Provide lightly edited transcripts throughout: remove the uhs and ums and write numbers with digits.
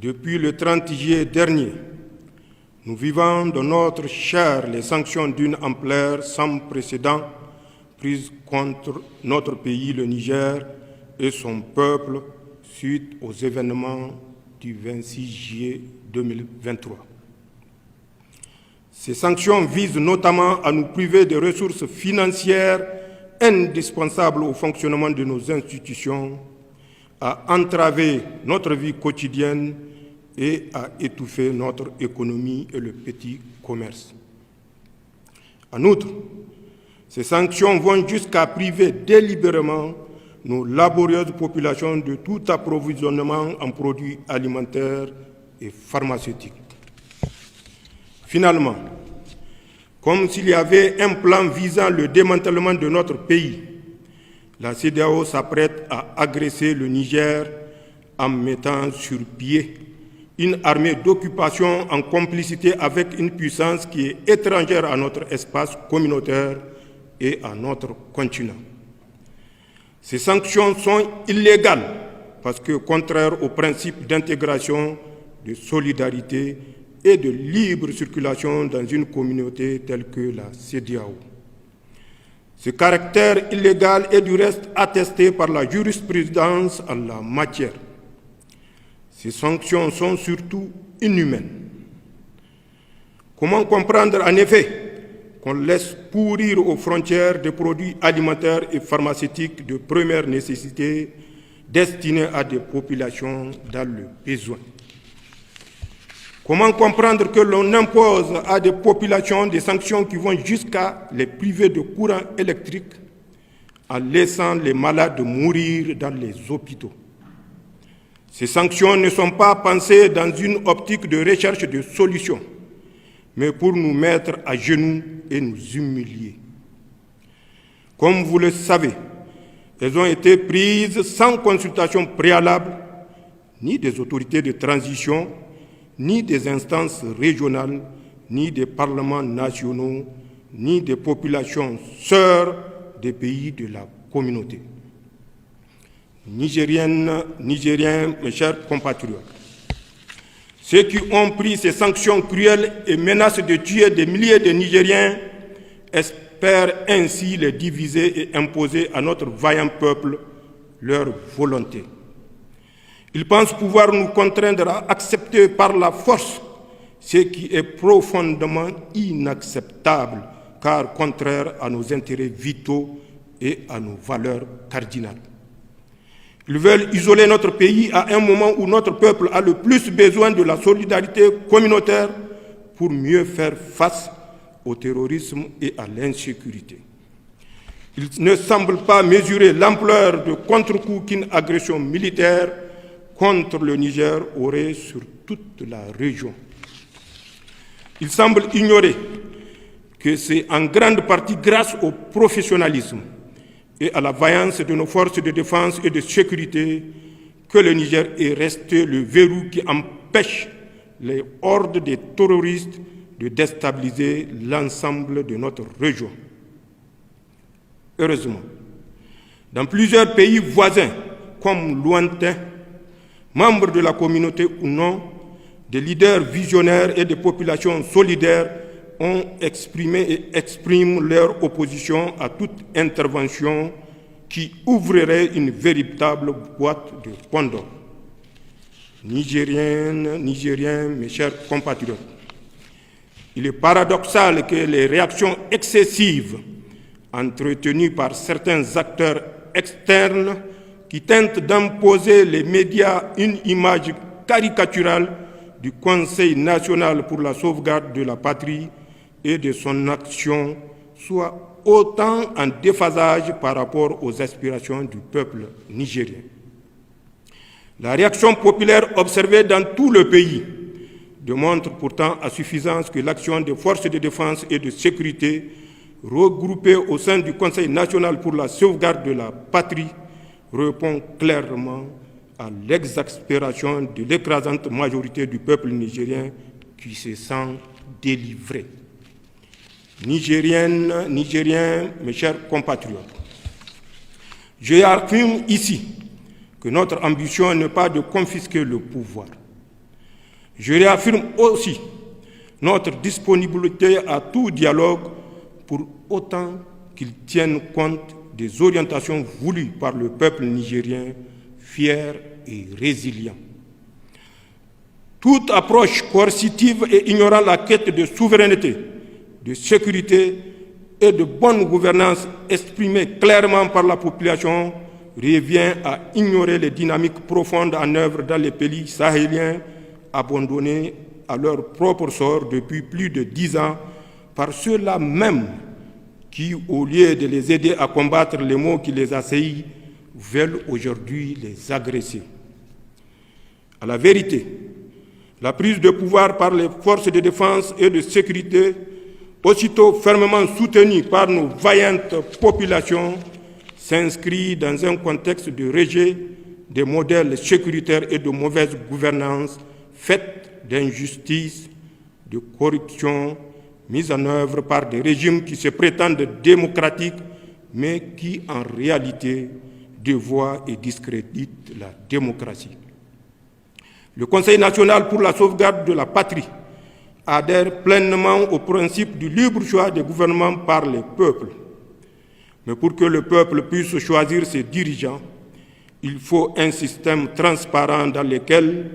Depuis le 30 juillet dernier, nous vivons dans notre chair les sanctions d'une ampleur sans précédent prises contre notre pays, le Niger, et son peuple suite aux événements du 26 juillet 2023. Ces sanctions visent notamment à nous priver des ressources financières indispensables au fonctionnement de nos institutions, à entraver notre vie quotidienne et à étouffer notre économie et le petit commerce. En outre, ces sanctions vont jusqu'à priver délibérément nos laborieuses populations de tout approvisionnement en produits alimentaires et pharmaceutiques. Finalement, comme s'il y avait un plan visant le démantèlement de notre pays, la CEDEAO s'apprête à agresser le Niger en mettant sur pied une armée d'occupation en complicité avec une puissance qui est étrangère à notre espace communautaire et à notre continent. Ces sanctions sont illégales parce que contraires aux principes d'intégration, de solidarité et de libre circulation dans une communauté telle que la CEDEAO. Ce caractère illégal est du reste attesté par la jurisprudence en la matière. Ces sanctions sont surtout inhumaines. Comment comprendre en effet qu'on laisse pourrir aux frontières des produits alimentaires et pharmaceutiques de première nécessité destinés à des populations dans le besoin? Comment comprendre que l'on impose à des populations des sanctions qui vont jusqu'à les priver de courant électrique en laissant les malades mourir dans les hôpitaux? Ces sanctions ne sont pas pensées dans une optique de recherche de solutions, mais pour nous mettre à genoux et nous humilier. Comme vous le savez, elles ont été prises sans consultation préalable, ni des autorités de transition, ni des instances régionales, ni des parlements nationaux, ni des populations sœurs des pays de la communauté. Nigériennes, Nigériens, mes chers compatriotes, ceux qui ont pris ces sanctions cruelles et menacent de tuer des milliers de Nigériens espèrent ainsi les diviser et imposer à notre vaillant peuple leur volonté. Ils pensent pouvoir nous contraindre à accepter par la force ce qui est profondément inacceptable, car contraire à nos intérêts vitaux et à nos valeurs cardinales. Ils veulent isoler notre pays à un moment où notre peuple a le plus besoin de la solidarité communautaire pour mieux faire face au terrorisme et à l'insécurité. Ils ne semblent pas mesurer l'ampleur de contre-coup qu'une agression militaire contre le Niger aurait sur toute la région. Ils semblent ignorer que c'est en grande partie grâce au professionnalisme et à la vaillance de nos forces de défense et de sécurité que le Niger est resté le verrou qui empêche les hordes de terroristes de déstabiliser l'ensemble de notre région. Heureusement, dans plusieurs pays voisins, comme lointains, membres de la communauté ou non, des leaders visionnaires et des populations solidaires ont exprimé et expriment leur opposition à toute intervention qui ouvrirait une véritable boîte de Pandore. Nigériennes, Nigériens, mes chers compatriotes, il est paradoxal que les réactions excessives entretenues par certains acteurs externes qui tentent d'imposer les médias une image caricaturale du Conseil national pour la sauvegarde de la patrie et de son action soient autant en déphasage par rapport aux aspirations du peuple nigérien. La réaction populaire observée dans tout le pays démontre pourtant à suffisance que l'action des forces de défense et de sécurité regroupées au sein du Conseil national pour la sauvegarde de la patrie répond clairement à l'exaspération de l'écrasante majorité du peuple nigérien qui se sent délivré. Nigériennes, Nigériens, mes chers compatriotes, j'affirme ici que notre ambition n'est pas de confisquer le pouvoir, Je réaffirme aussi notre disponibilité à tout dialogue pour autant qu'il tienne compte des orientations voulues par le peuple nigérien, fier et résilient. Toute approche coercitive et ignorant la quête de souveraineté, de sécurité et de bonne gouvernance exprimée clairement par la population revient à ignorer les dynamiques profondes en œuvre dans les pays sahéliens abandonnés à leur propre sort depuis plus de 10 ans par ceux-là même qui, au lieu de les aider à combattre les maux qui les assaillent, veulent aujourd'hui les agresser. À la vérité, la prise de pouvoir par les forces de défense et de sécurité, aussitôt fermement soutenue par nos vaillantes populations, s'inscrit dans un contexte de rejet des modèles sécuritaires et de mauvaise gouvernance faite d'injustice, de corruption, mise en œuvre par des régimes qui se prétendent démocratiques, mais qui en réalité dévoient et discréditent la démocratie. Le Conseil national pour la sauvegarde de la patrie adhère pleinement au principe du libre choix des gouvernements par les peuples. Mais pour que le peuple puisse choisir ses dirigeants, il faut un système transparent dans lequel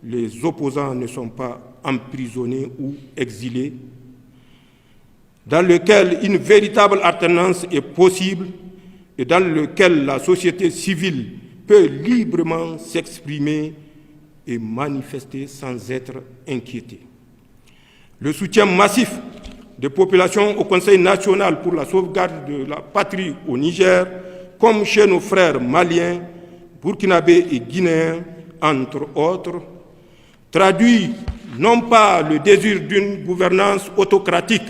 les opposants ne sont pas emprisonnés ou exilés, dans lequel une véritable alternance est possible et dans lequel la société civile peut librement s'exprimer et manifester sans être inquiétée. Le soutien massif des populations au Conseil national pour la sauvegarde de la patrie au Niger, comme chez nos frères maliens, burkinabés et guinéens, entre autres, traduit non pas le désir d'une gouvernance autocratique,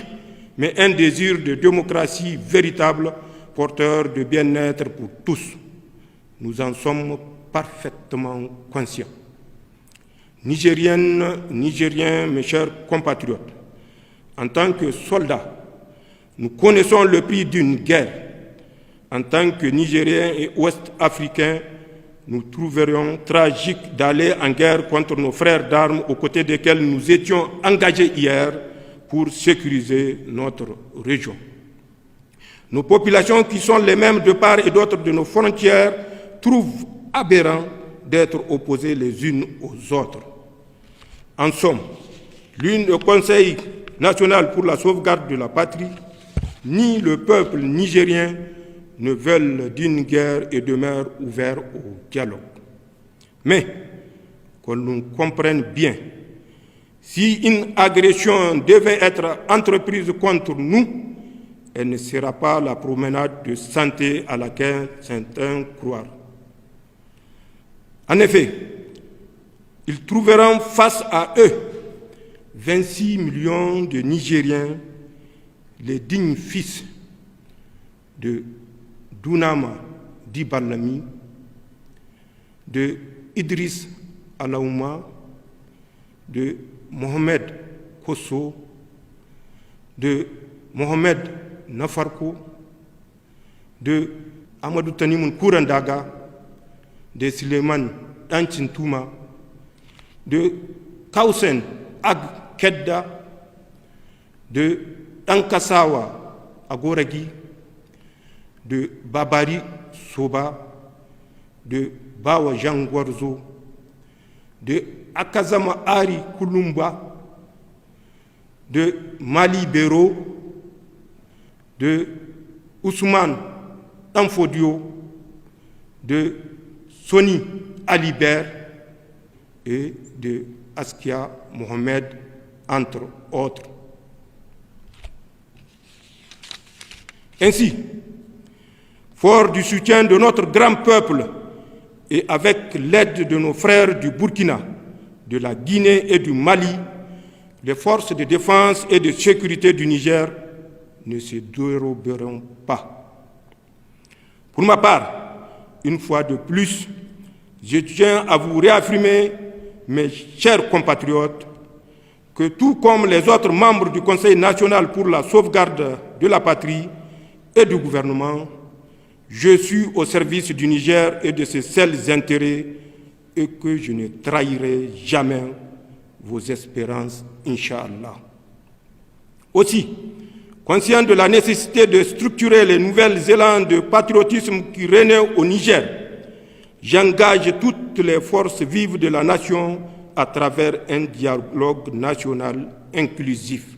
mais un désir de démocratie véritable, porteur de bien-être pour tous. Nous en sommes parfaitement conscients. Nigériennes, Nigériens, mes chers compatriotes, en tant que soldats, nous connaissons le prix d'une guerre. En tant que Nigériens et Ouest-Africains, nous trouverions tragique d'aller en guerre contre nos frères d'armes aux côtés desquels nous étions engagés hier pour sécuriser notre région. Nos populations, qui sont les mêmes de part et d'autre de nos frontières, trouvent aberrant d'être opposées les unes aux autres. En somme, le Conseil national pour la sauvegarde de la patrie, ni le peuple nigérien ne veulent d'une guerre et demeurent ouverts au dialogue. Mais, qu'on nous comprenne bien, si une agression devait être entreprise contre nous, elle ne sera pas la promenade de santé à laquelle certains croient. En effet, ils trouveront face à eux 26 millions de Nigériens, les dignes fils de Dunama Dibalami, de Idriss Alaouma, de Mohamed Kosso, de Mohamed Nafarko, de Amadou Tanimoun Kourandaga, de Suleiman Danchintouma, de Kausen Ag Kedda, de Tankasawa Agoragi, de Babari Soba, de Bawa Jangwarzo, de Akazama Ari Kulumba, de Mali Bero, de Ousmane Tanfodio, de Soni Alibert et de Askia Mohamed, entre autres. Ainsi, fort du soutien de notre grand peuple et avec l'aide de nos frères du Burkina, de la Guinée et du Mali, les forces de défense et de sécurité du Niger ne se déroberont pas. Pour ma part, une fois de plus, je tiens à vous réaffirmer, mes chers compatriotes, que tout comme les autres membres du Conseil national pour la sauvegarde de la patrie et du gouvernement, je suis au service du Niger et de ses seuls intérêts et que je ne trahirai jamais vos espérances, Inch'Allah. Aussi, conscient de la nécessité de structurer les nouvelles élans de patriotisme qui renaissent au Niger, j'engage toutes les forces vives de la nation à travers un dialogue national inclusif.